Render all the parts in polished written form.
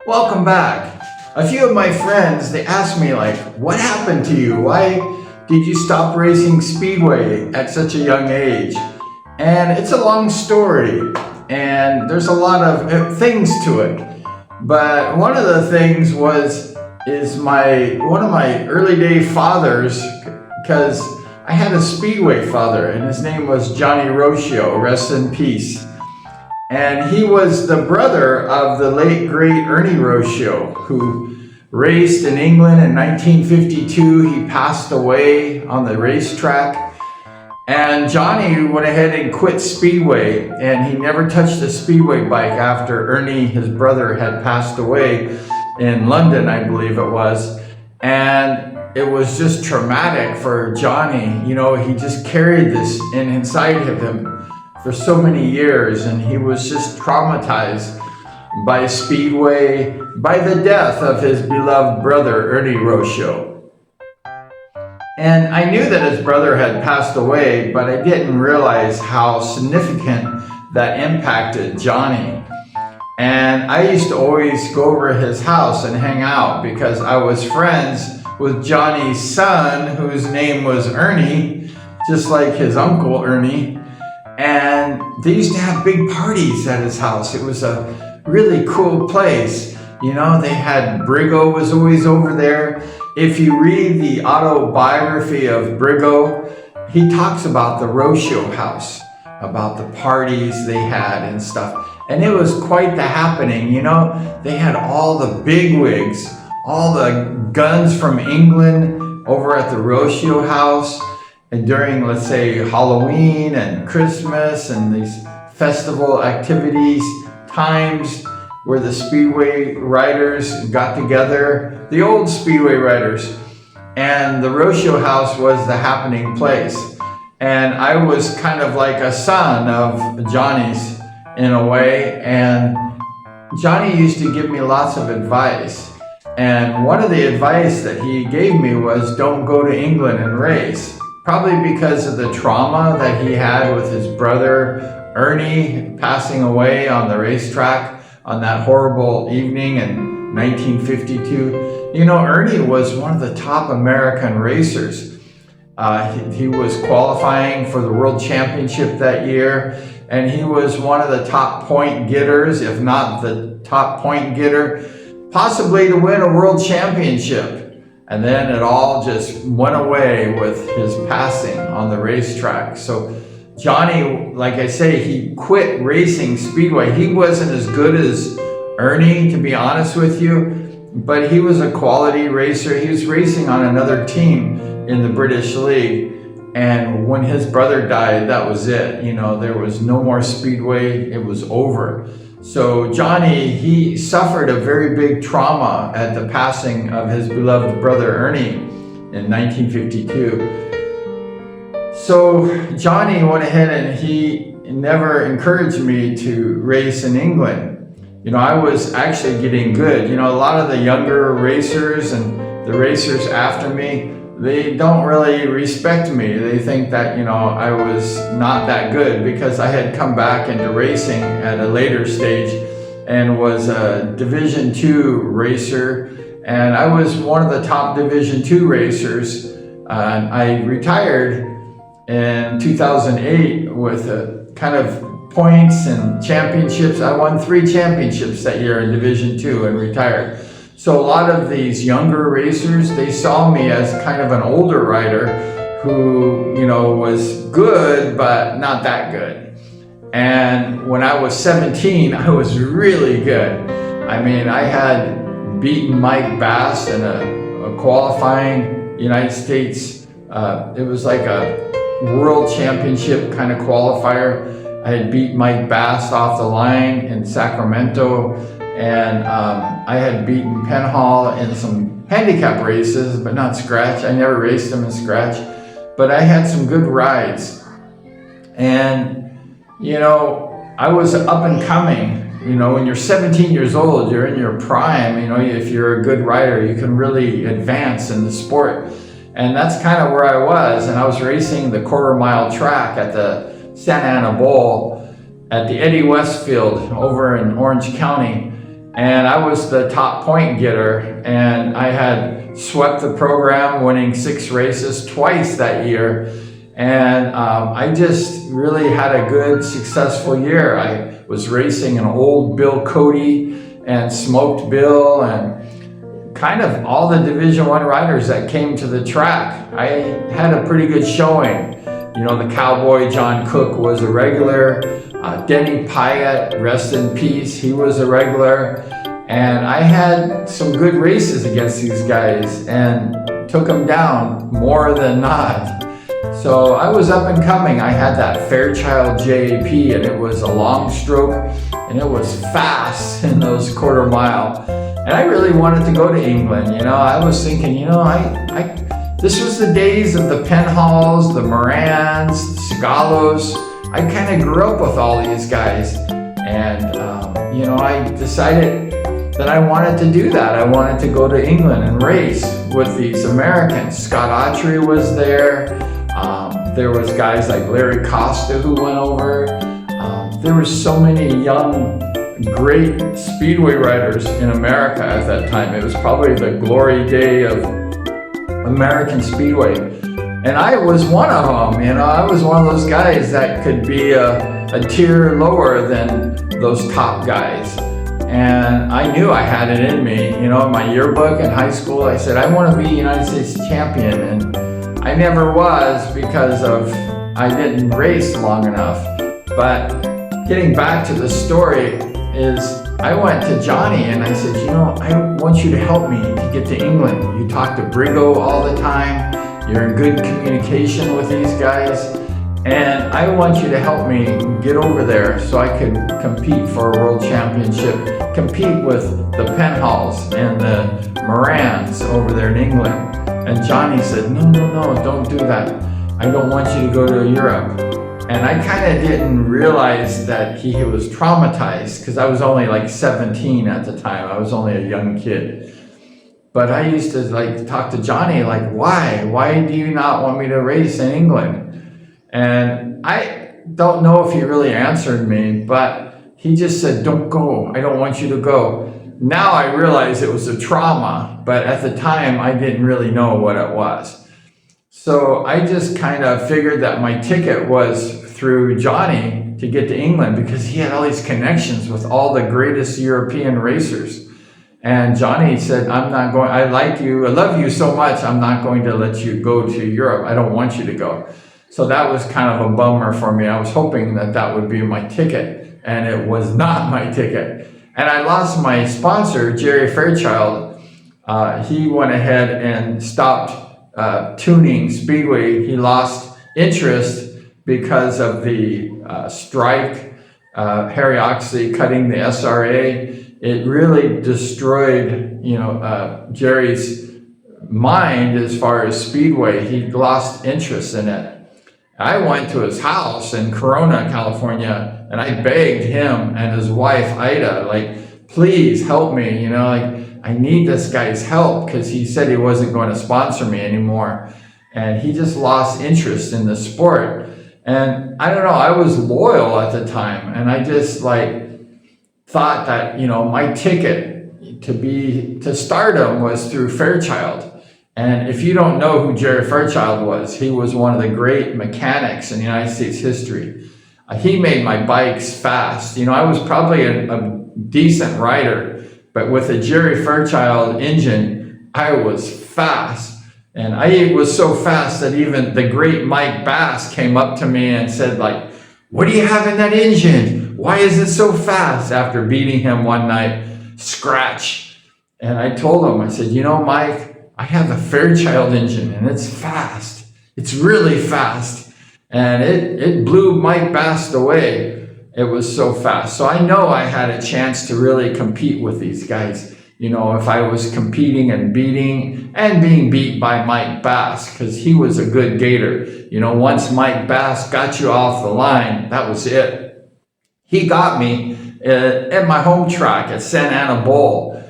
Welcome back. A few of my friends, they asked me like, what happened to you? Why did you stop racing Speedway at such a young age? And it's a long story and there's a lot of things to it. But one of the things is one of my early day fathers, because I had a Speedway father and his name was Johnny Rocio, rest in peace. And he was the brother of the late great Ernie Rocio, who raced in England in 1952. He passed away on the racetrack. And Johnny went ahead and quit Speedway, and he never touched a Speedway bike after Ernie, his brother, had passed away in London, I believe it was. And it was just traumatic for Johnny. You know, he just carried this inside of him for so many years, and he was just traumatized by Speedway, by the death of his beloved brother, Ernie Rocio. And I knew that his brother had passed away, but I didn't realize how significant that impacted Johnny. And I used to always go over to his house and hang out because I was friends with Johnny's son, whose name was Ernie, just like his uncle Ernie. And they used to have big parties at his house. It was a really cool place. You know, they had Brigo was always over there. If you read the autobiography of Brigo, he talks about the Rocio house, about the parties they had and stuff. And it was quite the happening. You know, they had all the bigwigs, all the guns from England over at the Rocio house. And during, let's say, Halloween and Christmas and these festival activities, times where the Speedway riders got together, the old Speedway riders, and the Rocio house was the happening place. And I was kind of like a son of Johnny's in a way, and Johnny used to give me lots of advice. And one of the advice that he gave me was, don't go to England and race. Probably because of the trauma that he had with his brother Ernie passing away on the racetrack on that horrible evening in 1952. You know, Ernie was one of the top American racers. He was qualifying for the World Championship that year, and he was one of the top point getters, if not the top point getter, possibly to win a World Championship. And then it all just went away with his passing on the racetrack. So Johnny, like I say, he quit racing Speedway. He wasn't as good as Ernie, to be honest with you, but he was a quality racer. He was racing on another team in the British League. And when his brother died, that was it. You know, there was no more Speedway. It was over. So Johnny, he suffered a very big trauma at the passing of his beloved brother Ernie in 1952. So Johnny went ahead and he never encouraged me to race in England. You know, I was actually getting good. You know, a lot of the younger racers and the racers after me, they don't really respect me. They think that, you know, I was not that good because I had come back into racing at a later stage and was a Division II racer. And I was one of the top Division II racers. I retired in 2008 with a kind of points and championships. I won 3 championships that year in Division II and retired. So a lot of these younger racers, they saw me as kind of an older rider who, you know, was good, but not that good. And when I was 17, I was really good. I mean, I had beaten Mike Bass in a qualifying United States. It was like a world championship kind of qualifier. I had beat Mike Bass off the line in Sacramento. And I had beaten Penhall in some handicap races, but not scratch. I never raced them in scratch, but I had some good rides. And, you know, I was up and coming. You know, when you're 17 years old, you're in your prime. You know, if you're a good rider, you can really advance in the sport. And that's kind of where I was. And I was racing the quarter-mile track at the Santa Ana Bowl at the Eddie Westfield over in Orange County. and I was the top point getter, and I had swept the program, winning 6 races twice that year. And I just really had a good, successful year. I was racing an old Bill Cody and Smoked Bill and kind of all the Division I riders that came to the track. I had a pretty good showing. You know, the Cowboy John Cook was a regular. Denny Pyatt, rest in peace, he was a regular. And I had some good races against these guys and took them down more than not. So I was up and coming. I had that Fairchild JAP, and it was a long stroke, and it was fast in those quarter mile. And I really wanted to go to England. You know, I was thinking, you know, this was the days of the Penhalls, the Morans, the Segalos. I kind of grew up with all these guys, and you know, I decided that I wanted to do that. I wanted to go to England and race with these Americans. Scott Autry was there. There was guys like Larry Costa who went over. There were so many young, great Speedway riders in America at that time. It was probably the glory day of American Speedway. And I was one of them, you know, I was one of those guys that could be a tier lower than those top guys. And I knew I had it in me. You know, in my yearbook in high school, I said, I want to be United States champion. And I never was because I didn't race long enough. But getting back to the story is I went to Johnny and I said, you know, I want you to help me to get to England. You talk to Brigo all the time. You're in good communication with these guys. And I want you to help me get over there so I could compete for a world championship, compete with the Penhalls and the Morans over there in England. And Johnny said, no, don't do that. I don't want you to go to Europe. And I kind of didn't realize that he was traumatized because I was only like 17 at the time. I was only a young kid. But I used to like talk to Johnny like, why? Why do you not want me to race in England? And I don't know if he really answered me, but he just said, don't go. I don't want you to go. Now I realize it was a trauma, but at the time I didn't really know what it was. So I just kind of figured that my ticket was through Johnny to get to England because he had all these connections with all the greatest European racers. And Johnny said, I'm not going, I like you, I love you so much, I'm not going to let you go to Europe. I don't want you to go. So that was kind of a bummer for me. I was hoping that that would be my ticket, and it was not my ticket. And I lost my sponsor, Jerry Fairchild. He went ahead and stopped tuning Speedway. He lost interest because of the strike, Harry Oxley cutting the SRA. It really destroyed, you know, Jerry's mind as far as Speedway. He lost interest in it. I went to his house in Corona, California, and I begged him and his wife, Ida, like, please help me, you know, like, I need this guy's help because he said he wasn't going to sponsor me anymore. And he just lost interest in the sport. And I don't know, I was loyal at the time, and I just like thought that, you know, my ticket to stardom was through Fairchild. And if you don't know who Jerry Fairchild was, he was one of the great mechanics in United States history. He made my bikes fast. You know, I was probably a decent rider, but with a Jerry Fairchild engine, I was fast. And I was so fast that even the great Mike Bass came up to me and said, like, what do you have in that engine? Why is it so fast? After beating him one night, scratch. And I told him, I said, you know, Mike, I have a Fairchild engine and it's fast. It's really fast. And it blew Mike Bass away. It was so fast. So I know I had a chance to really compete with these guys. You know, if I was competing and beating and being beat by Mike Bass, because he was a good gator. You know, once Mike Bass got you off the line, that was it. He got me at my home track at Santa Ana Bowl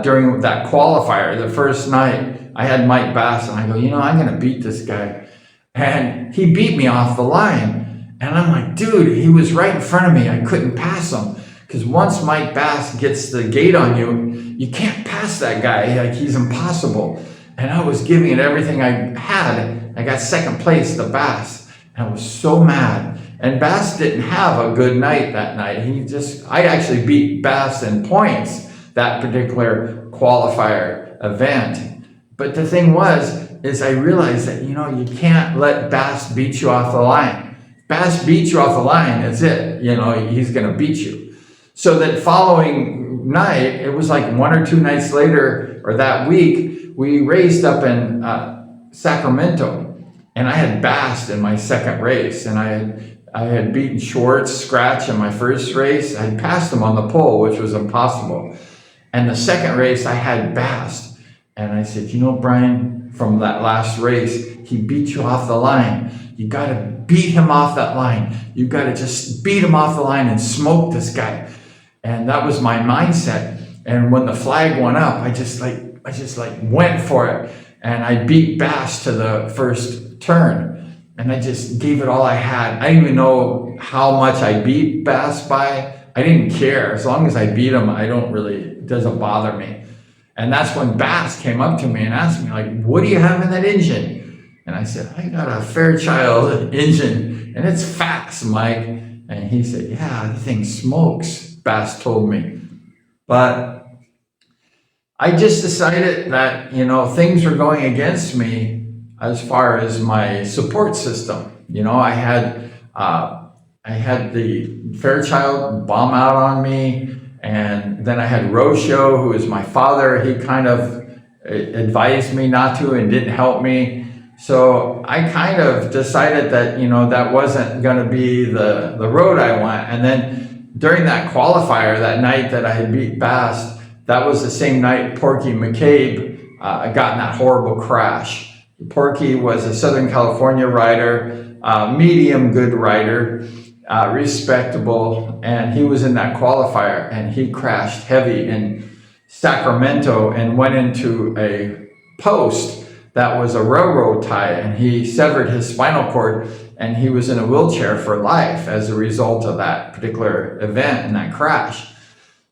during that qualifier. The first night, I had Mike Bass, and I go, you know, I'm going to beat this guy. And he beat me off the line. And I'm like, dude, he was right in front of me. I couldn't pass him. Because once Mike Bass gets the gate on you, you can't pass that guy. Like, he's impossible. And I was giving it everything I had. I got second place to Bass. And I was so mad. And Bass didn't have a good night that night. I actually beat Bass in points that particular qualifier event. But the thing is I realized that, you can't let Bass beat you off the line. If Bass beats you off the line, that's it. He's going to beat you. So that following night, it was like 1 or 2 nights later, or that week, we raced up in Sacramento, and I had Bass in my second race, and I had beaten Schwartz, Scratch in my first race. I had passed him on the pole, which was impossible. And the second race, I had Bass, and I said, Brian, from that last race, he beat you off the line. You got to beat him off that line. You got to just beat him off the line and smoke this guy. And that was my mindset. And when the flag went up, I just went for it. And I beat Bass to the first turn. And I just gave it all I had. I didn't even know how much I beat Bass by. I didn't care. As long as I beat him, it doesn't bother me. And that's when Bass came up to me and asked me, what do you have in that engine? And I said, I got a Fairchild engine, and it's fast, Mike. And he said, yeah, the thing smokes, Bass told me. But I just decided that, things were going against me as far as my support system. I had the Fairchild bomb out on me, and then I had Rocio, who is my father. He kind of advised me not to and didn't help me. So I kind of decided that, that wasn't going to be the road I went. And then during that qualifier, that night that I had beat Bass, that was the same night Porky McCabe got in that horrible crash. Porky was a Southern California rider, medium good rider, respectable, and he was in that qualifier, and he crashed heavy in Sacramento and went into a post that was a railroad tie, and he severed his spinal cord, and he was in a wheelchair for life as a result of that particular event and that crash.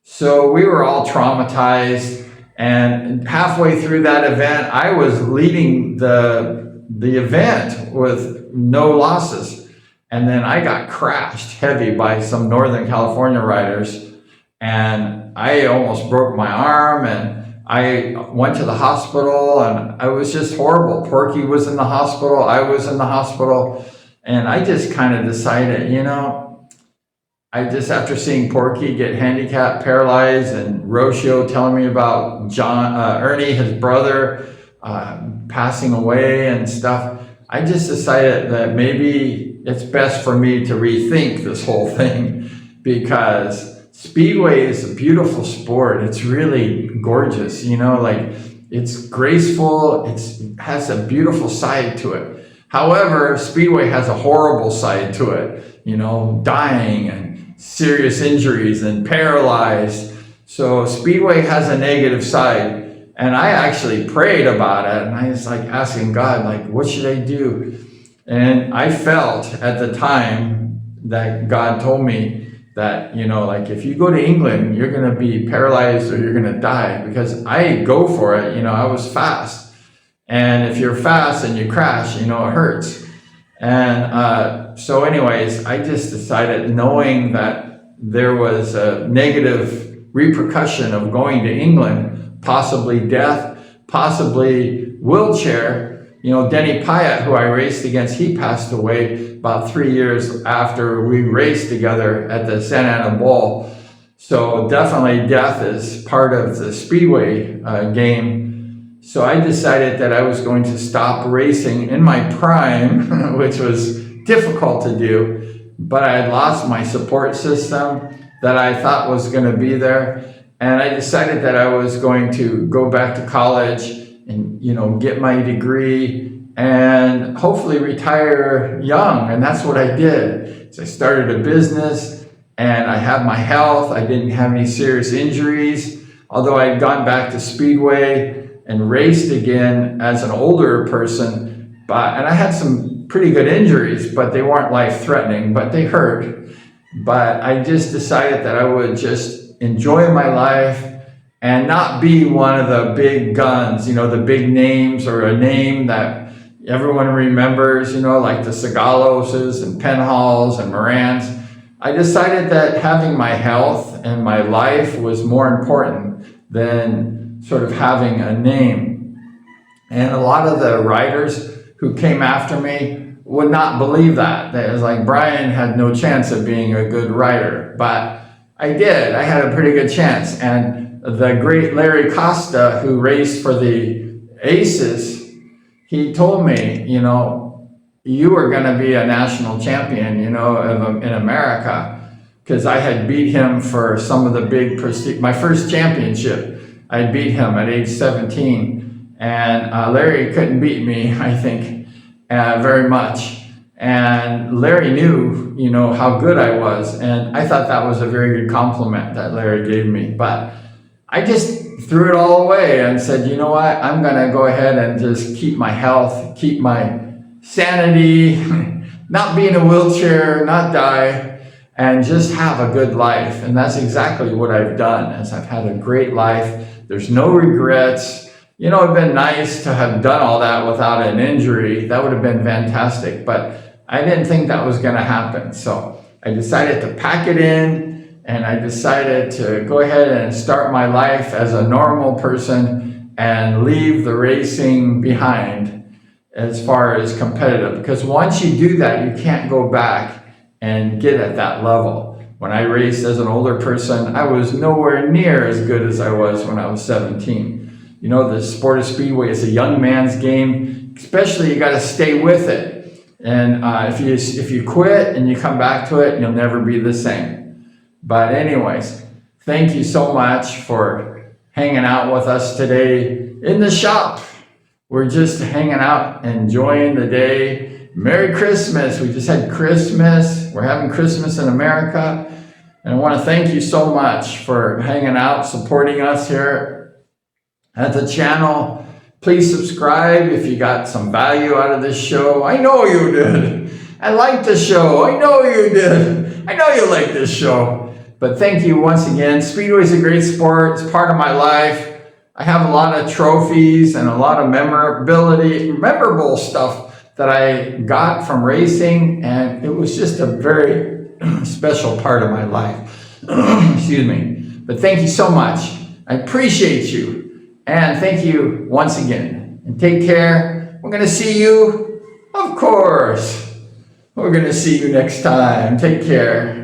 So we were all traumatized, and halfway through that event, I was leading the event with no losses. And then I got crashed heavy by some Northern California riders, and I almost broke my arm, and I went to the hospital, and I was just horrible. Porky was in the hospital, I was in the hospital, and I just kind of decided, after seeing Porky get handicapped, paralyzed, and Rocio telling me about Ernie, his brother, passing away and stuff, I just decided that maybe it's best for me to rethink this whole thing, because Speedway is a beautiful sport. It's really gorgeous, it's graceful, it has a beautiful side to it. However, Speedway has a horrible side to it, dying and serious injuries and paralyzed. So Speedway has a negative side. And I actually prayed about it, and I was asking God, what should I do? And I felt at the time that God told me that, if you go to England, you're going to be paralyzed or you're going to die, because I go for it. I was fast. And if you're fast and you crash, it hurts. And so anyways, I just decided, knowing that there was a negative repercussion of going to England, possibly death, possibly wheelchair. Denny Pyatt, who I raced against, he passed away about 3 years after we raced together at the Santa Ana Bowl. So definitely death is part of the Speedway game. So I decided that I was going to stop racing in my prime, which was difficult to do, but I had lost my support system that I thought was going to be there. And I decided that I was going to go back to college and, get my degree and hopefully retire young. And that's what I did. So I started a business, and I have my health. I didn't have any serious injuries, although I had gone back to Speedway and raced again as an older person. And I had some pretty good injuries, but they weren't life-threatening, but they hurt. but I just decided that I would just enjoy my life and not be one of the big guns, the big names, or a name that everyone remembers, like the Segaloses and Penhalls and Morans. I decided that having my health and my life was more important than sort of having a name. And a lot of the writers who came after me would not believe that. It was like, Brian had no chance of being a good writer, but I did. I had a pretty good chance. And the great Larry Costa, who raced for the Aces, he told me, you are going to be a national champion, in America, because I had beat him for some of the big prestige. My first championship, I beat him at age 17, and Larry couldn't beat me, I think, very much. And Larry knew, how good I was, and I thought that was a very good compliment that Larry gave me. But I just threw it all away and said, you know what, I'm going to go ahead and just keep my health, keep my sanity, not be in a wheelchair, not die, and just have a good life. And that's exactly what I've done, is I've had a great life. There's no regrets. It'd been nice to have done all that without an injury. That would have been fantastic, but I didn't think that was going to happen. So I decided to pack it in, and I decided to go ahead and start my life as a normal person and leave the racing behind as far as competitive. Because once you do that, you can't go back and get at that level. When I raced as an older person, I was nowhere near as good as I was when I was 17. The sport of Speedway is a young man's game, especially you got to stay with it. And if you quit and you come back to it, you'll never be the same. But anyways, thank you so much for hanging out with us today in the shop. We're just hanging out, enjoying the day. Merry Christmas. We just had Christmas. We're having Christmas in America. And I want to thank you so much for hanging out, supporting us here at the channel. Please subscribe if you got some value out of this show. I know you did. I like the show. I know you did. I know you like this show. But thank you once again. Speedway is a great sport. It's part of my life. I have a lot of trophies and a lot of memorable stuff that I got from racing, and it was just a very special part of my life. Excuse me. But thank you so much. I appreciate you. And thank you once again. And take care. We're going to see you, of course. We're going to see you next time. Take care.